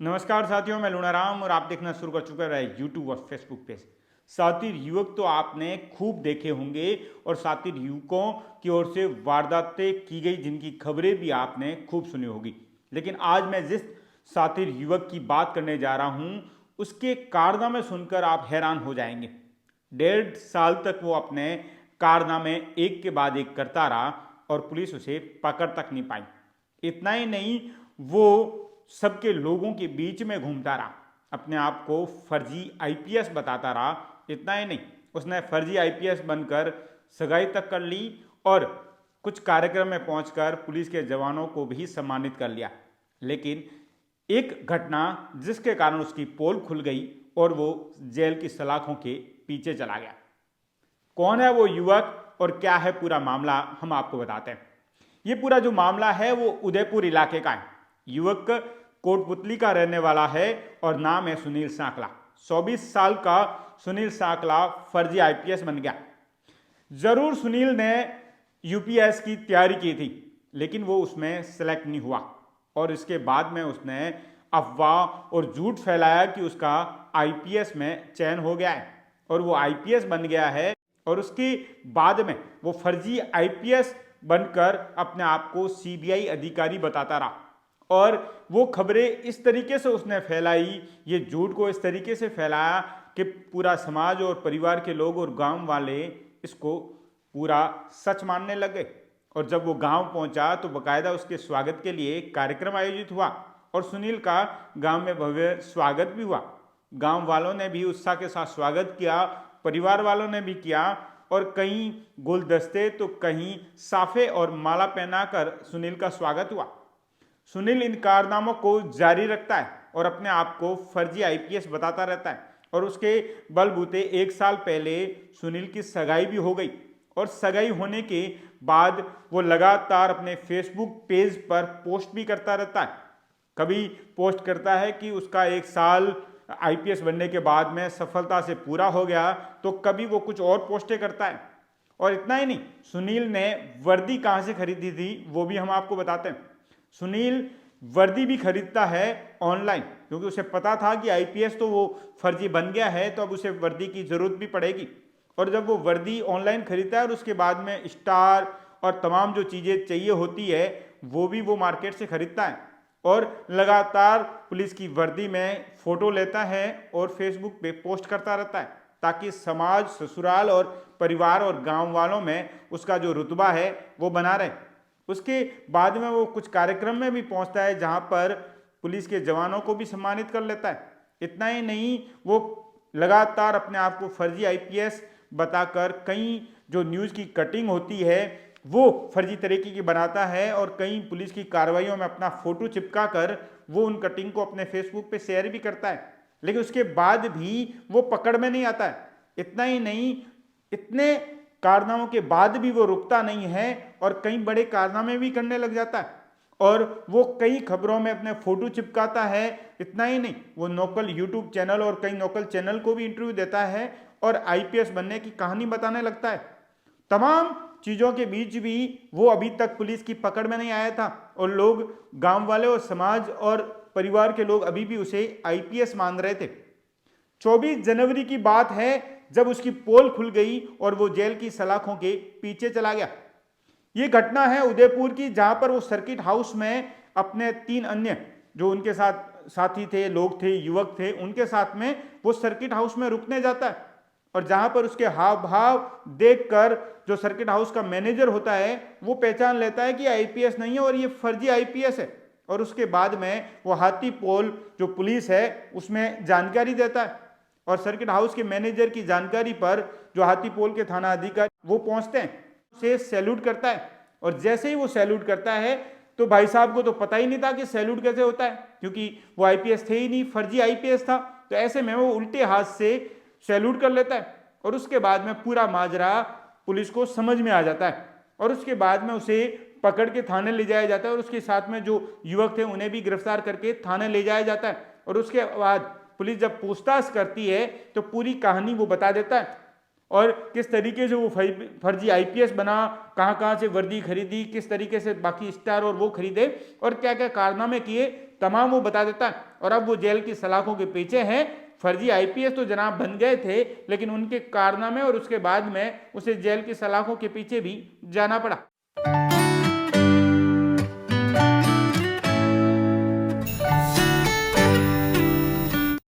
नमस्कार साथियों, मैं लूनाराम और आप देखना शुरू कर चुके हैं यूट्यूब और फेसबुक पेज। साथी युवक तो आपने खूब देखे होंगे और साथी युवकों की ओर से वारदातें की गई जिनकी खबरें भी आपने खूब सुनी होगी। लेकिन आज मैं जिस साथी युवक की बात करने जा रहा हूं उसके कारनामे सुनकर आप हैरान हो जाएंगे। 1.5 साल तक वो अपने कारनामे एक के बाद एक करता रहा और पुलिस उसे पकड़ तक नहीं पाई। इतना ही नहीं, वो सबके लोगों के बीच में घूमता रहा, अपने आप को फर्जी आईपीएस बताता रहा। इतना ही नहीं, उसने फर्जी आईपीएस बनकर सगाई तक कर ली और कुछ कार्यक्रम में पहुंचकर पुलिस के जवानों को भी सम्मानित कर लिया। लेकिन एक घटना जिसके कारण उसकी पोल खुल गई और वो जेल की सलाखों के पीछे चला गया। कौन है वो युवक और क्या है पूरा मामला, हम आपको बताते हैं। ये पूरा जो मामला है वो उदयपुर इलाके का है। युवक कोटपुतली का रहने वाला है और नाम है सुनील सांकला। 24 साल का सुनील सांकला फर्जी आईपीएस बन गया। जरूर सुनील ने यूपीएस की तैयारी की थी, लेकिन वो उसमें सेलेक्ट नहीं हुआ और इसके बाद में उसने अफवाह और झूठ फैलाया कि उसका आईपीएस में चयन हो गया है और वो आईपीएस बन गया है। और उसके बाद में वो फर्जी आईपीएस बनकर अपने आप को सीबीआई अधिकारी बताता रहा और वो खबरें इस तरीके से उसने फैलाई, ये झूठ को इस तरीके से फैलाया कि पूरा समाज और परिवार के लोग और गांव वाले इसको पूरा सच मानने लगे। और जब वो गांव पहुंचा तो बकायदा उसके स्वागत के लिए कार्यक्रम आयोजित हुआ और सुनील का गांव में भव्य स्वागत भी हुआ। गांव वालों ने भी उत्साह के साथ स्वागत किया, परिवार वालों ने भी किया और कहीं गुलदस्ते तो कहीं साफे और माला पहनाकर सुनील का स्वागत हुआ। सुनील इन कारनामों को जारी रखता है और अपने आप को फर्जी आईपीएस बताता रहता है और उसके बलबूते 1 साल पहले सुनील की सगाई भी हो गई और सगाई होने के बाद वो लगातार अपने फेसबुक पेज पर पोस्ट भी करता रहता है। कभी पोस्ट करता है कि उसका 1 साल आईपीएस बनने के बाद में सफलता से पूरा हो गया, तो कभी वो कुछ और पोस्टें करता है। और इतना ही नहीं, सुनील ने वर्दी कहाँ से खरीदी थी वो भी हम आपको बताते हैं। सुनील वर्दी भी खरीदता है ऑनलाइन, क्योंकि उसे पता था कि आईपीएस तो वो फर्जी बन गया है तो अब उसे वर्दी की जरूरत भी पड़ेगी। और जब वो वर्दी ऑनलाइन खरीदता है और उसके बाद में स्टार और तमाम जो चीज़ें चाहिए होती है वो भी वो मार्केट से खरीदता है और लगातार पुलिस की वर्दी में फोटो लेता है और फेसबुक पे पोस्ट करता रहता है, ताकि समाज, ससुराल और परिवार और गांव वालों में उसका जो रुतबा है वो बना रहे। उसके बाद में वो कुछ कार्यक्रम में भी पहुंचता है जहां पर पुलिस के जवानों को भी सम्मानित कर लेता है। इतना ही नहीं, वो लगातार अपने आप को फर्जी आईपीएस बताकर कई जो न्यूज़ की कटिंग होती है वो फर्जी तरीके की बनाता है और कई पुलिस की कार्रवाइयों में अपना फोटो चिपका कर वो उन कटिंग को अपने फेसबुक पे शेयर भी करता है। लेकिन उसके बाद भी वो पकड़ में नहीं आता है। इतना ही नहीं, इतने कारनामों के बाद भी वो रुकता नहीं है और कई बड़े कारनामे भी करने लग जाता है और वो कई खबरों में अपने फोटो चिपकाता है। इतना ही नहीं, वो लोकल यूट्यूब चैनल और कई लोकल चैनल को भी इंटरव्यू देता है और आईपीएस बनने की कहानी बताने लगता है। तमाम चीज़ों के बीच भी वो अभी तक पुलिस की पकड़ में नहीं आया था और लोग, गांव वाले और समाज और परिवार के लोग अभी भी उसे आईपीएस मान रहे थे। 24 जनवरी की बात है जब उसकी पोल खुल गई और वो जेल की सलाखों के पीछे चला गया। ये घटना है उदयपुर की, जहां पर वो सर्किट हाउस में अपने 3 अन्य जो उनके साथ साथी थे, लोग थे, युवक थे, उनके साथ में वो सर्किट हाउस में रुकने जाता है और जहां पर उसके हाव भाव देखकर जो सर्किट हाउस का मैनेजर होता है वो पहचान लेता है कि आईपीएस नहीं है और ये फर्जी आईपीएस है। और उसके बाद में वो हाथी पोल जो पुलिस है उसमें जानकारी देता है और सर्किट हाउस के मैनेजर की जानकारी पर जो हाथी पोल के थाना अधिकारी वो पहुंचते हैं, उसे सैल्यूट करता है। और जैसे ही वो सैल्यूट करता है तो भाई साहब को तो पता ही नहीं था कि सैल्यूट कैसे होता है, क्योंकि वो आईपीएस थे ही नहीं, फर्जी आईपीएस था। तो ऐसे में वो उल्टे हाथ से सैल्यूट कर लेता है और उसके बाद में पूरा माजरा पुलिस को समझ में आ जाता है और उसके बाद में उसे पकड़ के थाने ले जाया जाता है और उसके साथ में जो युवक थे उन्हें भी गिरफ्तार करके थाने ले जाया जाता है। और उसके बाद पुलिस जब पूछताछ करती है तो पूरी कहानी वो बता देता है और किस तरीके से वो फर्जी आईपीएस बना, कहाँ कहाँ से वर्दी खरीदी, किस तरीके से बाकी स्टार और वो खरीदे और क्या क्या कारनामे किए, तमाम वो बता देता है। और अब वो जेल की सलाखों के पीछे हैं। फर्जी आईपीएस तो जनाब बन गए थे, लेकिन उनके कारनामे और उसके बाद में उसे जेल की सलाखों के पीछे भी जाना पड़ा।